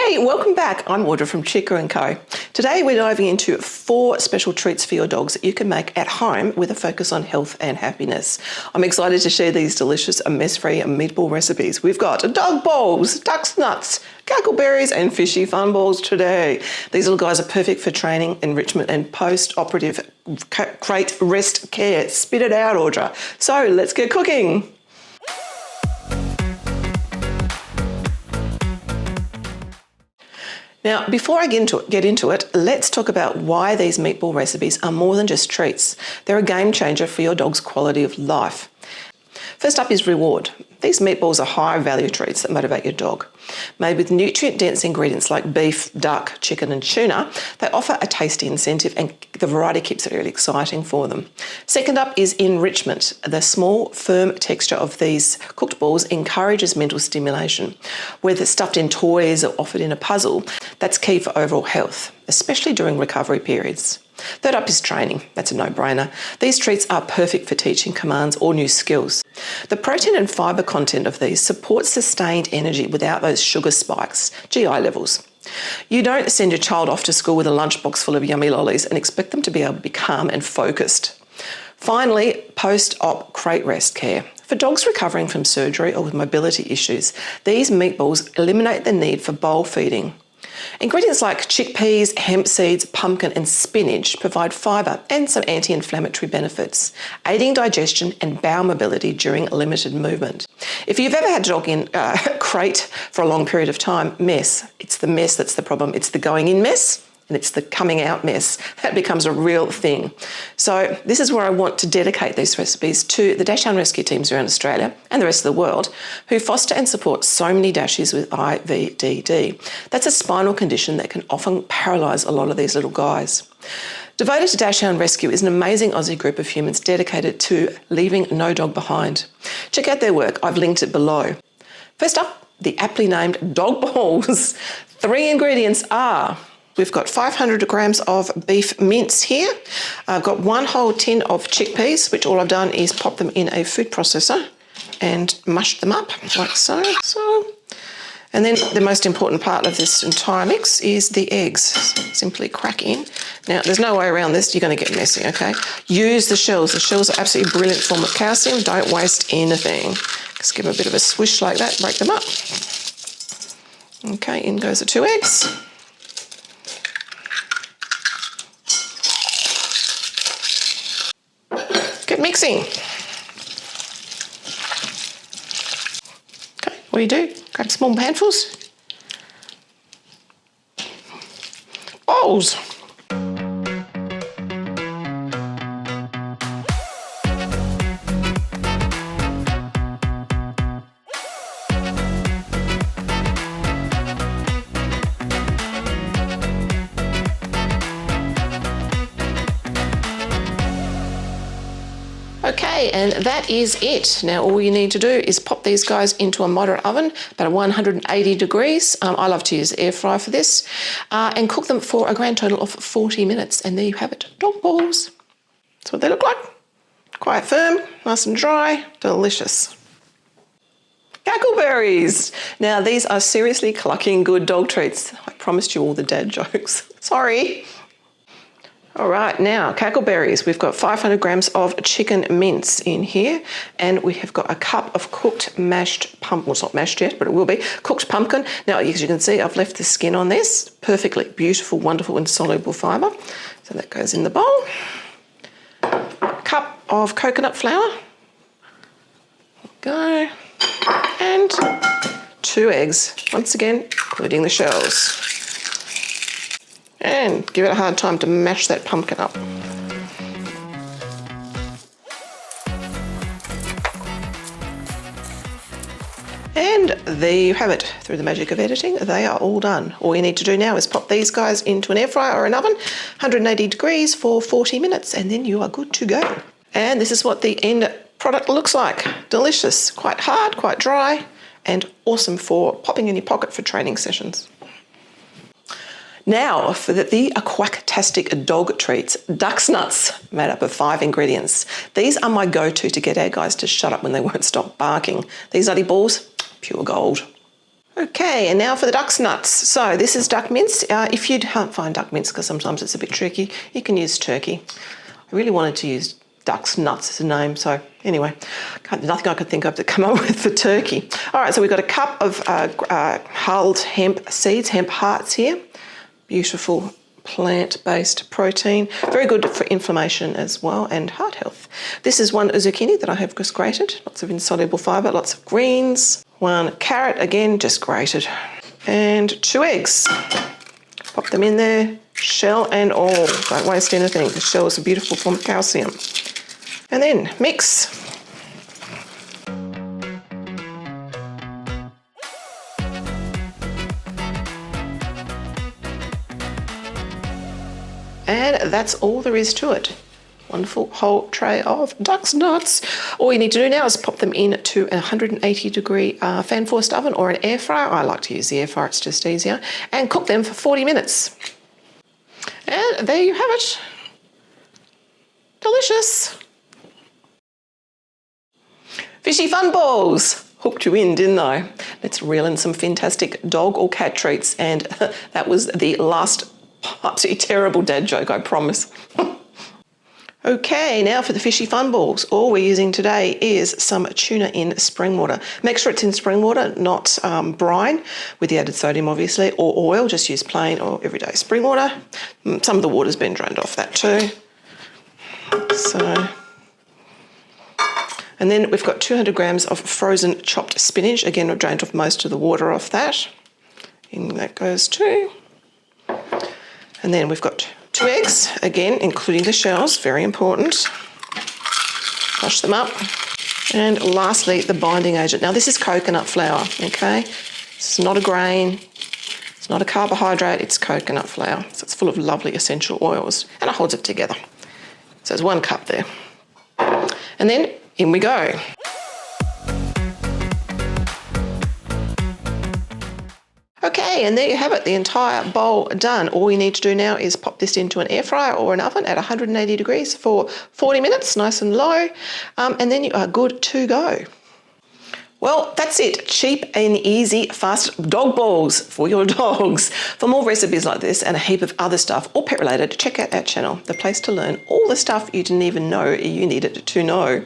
Hey, welcome back. I'm Audra from chica+co. Today we're diving into 4 special treats for your dogs that you can make at home with a focus on health and happiness. I'm excited to share these delicious mess-free meatball recipes. We've got dog balls, duck's nuts, cackleberries and fishy fun balls today. These little guys are perfect for training, enrichment and post-operative crate rest care. Spit it out, Audra. So let's get cooking. Now, before I get into it, let's talk about why these meatball recipes are more than just treats. They're a game changer for your dog's quality of life. First up is reward. These meatballs are high value treats that motivate your dog. Made with nutrient-dense ingredients like beef, duck, chicken and tuna, they offer a tasty incentive and the variety keeps it really exciting for them. Second up is enrichment. The small, firm texture of these cooked balls encourages mental stimulation. Whether stuffed in toys or offered in a puzzle, that's key for overall health, especially during recovery periods. Third up is training. That's a no-brainer. These treats are perfect for teaching commands or new skills. The protein and fibre content of these supports sustained energy without those sugar spikes, GI levels. You don't send your child off to school with a lunchbox full of yummy lollies and expect them to be able to be calm and focused. Finally, post-op crate rest care. For dogs recovering from surgery or with mobility issues, these meatballs eliminate the need for bowl feeding. Ingredients like chickpeas, hemp seeds, pumpkin and spinach provide fibre and some anti-inflammatory benefits, aiding digestion and bowel mobility during limited movement. If you've ever had a dog in a crate for a long period of time, it's the mess that's the problem. It's the going in mess and it's the coming out mess. That becomes a real thing. So this is where I want to dedicate these recipes to the Dachshund rescue teams around Australia and the rest of the world who foster and support so many Dashies with IVDD. That's a spinal condition that can often paralyse a lot of these little guys. Devoted to Dachshund Rescue is an amazing Aussie group of humans dedicated to leaving no dog behind. Check out their work, I've linked it below. First up, the aptly named dog balls. 3 ingredients are: we've got 500 grams of beef mince here. I've got 1 whole tin of chickpeas, which all I've done is pop them in a food processor and mush them up like so. And then the most important part of this entire mix is the eggs. Simply crack in. Now, there's no way around this. You're going to get messy, okay? Use the shells. The shells are absolutely brilliant form of calcium. Don't waste anything. Just give them a bit of a swish like that. Break them up. Okay, in goes the 2 eggs. Get mixing. Okay, what do? Grab small handfuls. Balls. Okay, and that is it. Now all you need to do is pop these guys into a moderate oven, about 180 degrees. I love to use the air fryer for this, and cook them for a grand total of 40 minutes. And there you have it, dog balls. That's what they look like. Quite firm, nice and dry, delicious. Cackleberries. Now these are seriously clucking good dog treats. I promised you all the dad jokes. Sorry. All right, now cackleberries. We've got 500 grams of chicken mince in here, and we have got a cup of cooked mashed pumpkin. Well, it's not mashed yet, but it will be. Cooked pumpkin. Now, as you can see, I've left the skin on this. Perfectly beautiful, wonderful, insoluble fibre. So that goes in the bowl. A cup of coconut flour. Go. And 2 eggs, once again, including the shells. And give it a hard time to mash that pumpkin up. And there you have it. Through the magic of editing, they are all done. All you need to do now is pop these guys into an air fryer or an oven, 180 degrees for 40 minutes, and then you are good to go. And this is what the end product looks like. Delicious, quite hard, quite dry, and awesome for popping in your pocket for training sessions. Now for the quacktastic dog treats, duck's nuts, made up of 5 ingredients. These are my go-to to get our guys to shut up when they won't stop barking. These nutty balls, pure gold. Okay, and now for the duck's nuts. So this is duck mince. If you can't find duck mince, because sometimes it's a bit tricky, you can use turkey. I really wanted to use duck's nuts as a name, so anyway, nothing I could think of to come up with for turkey. All right, so we've got a cup of hulled hemp seeds, hemp hearts here. Beautiful plant-based protein, very good for inflammation as well and heart health. This is one zucchini that I have just grated, lots of insoluble fibre, lots of greens. One carrot, again, just grated. And 2 eggs. Pop them in there, shell and all. Don't waste anything. The shell is a beautiful form of calcium. And then mix. And that's all there is to it. Wonderful whole tray of duck's nuts. All you need to do now is pop them into a 180-degree fan-forced oven or an air fryer. I like to use the air fryer, it's just easier. And cook them for 40 minutes. And there you have it. Delicious. Fishy fun balls. Hooked you in, didn't I? Let's reel in some fantastic dog or cat treats. And that was the last absolutely terrible dad joke, I promise. Okay, now for the fishy fun balls. All we're using today is some tuna in spring water. Make sure it's in spring water, not brine, with the added sodium obviously, or oil. Just use plain or everyday spring water. Some of the water's been drained off that too. So, and then we've got 200 grams of frozen chopped spinach. Again, I've drained off most of the water off that. In that goes too. And then we've got 2 eggs, again, including the shells, very important. Crush them up. And lastly, the binding agent. Now, this is coconut flour, okay? This is not a grain, it's not a carbohydrate, it's coconut flour. So it's full of lovely essential oils, and it holds it together. So there's 1 cup there. And then, in we go. Okay, and there you have it, the entire bowl done. All you need to do now is pop this into an air fryer or an oven at 180 degrees for 40 minutes, nice and low, and then you are good to go. Well, that's it. Cheap and easy, fast dog balls for your dogs. For more recipes like this and a heap of other stuff, all pet related, check out our channel, the place to learn all the stuff you didn't even know you needed to know.